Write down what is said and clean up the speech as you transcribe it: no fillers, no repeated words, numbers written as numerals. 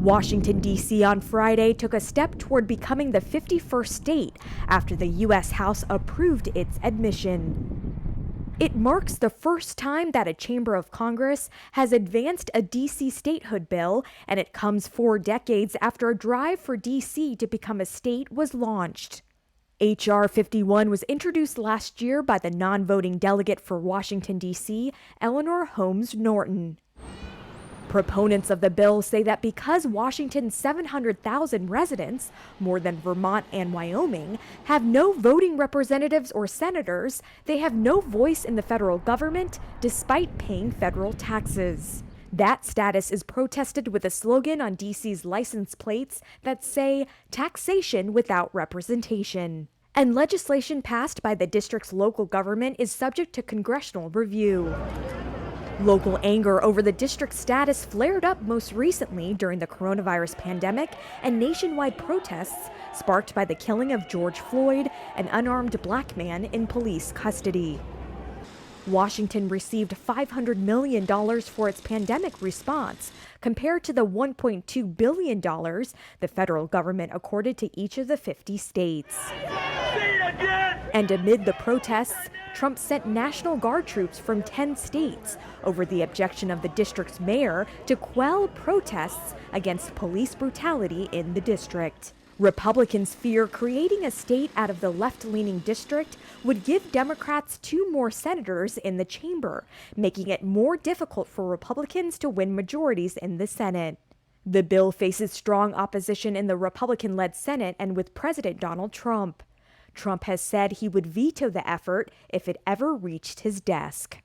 Washington, D.C. on Friday took a step toward becoming the 51st state after the U.S. House approved its admission. It marks the first time that a chamber of Congress has advanced a D.C. statehood bill, and it comes 4 decades after a drive for D.C. to become a state was launched. H.R. 51 was introduced last year by the non-voting delegate for Washington, D.C., Eleanor Holmes Norton. Proponents of the bill say that because Washington's 700,000 residents, more than Vermont and Wyoming, have no voting representatives or senators, they have no voice in the federal government despite paying federal taxes. That status is protested with a slogan on D.C.'s license plates that say, "Taxation without representation." And legislation passed by the district's local government is subject to congressional review. Local anger over the district's status flared up most recently during the coronavirus pandemic and nationwide protests sparked by the killing of George Floyd, an unarmed black man in police custody. Washington received $500 million for its pandemic response, compared to the $1.2 billion the federal government accorded to each of the 50 states. And amid the protests, Trump sent National Guard troops from 10 states over the objection of the district's mayor to quell protests against police brutality in the district. Republicans fear creating a state out of the left-leaning district would give Democrats 2 more senators in the chamber, making it more difficult for Republicans to win majorities in the Senate. The bill faces strong opposition in the Republican-led Senate and with President Donald Trump. Trump has said he would veto the effort if it ever reached his desk.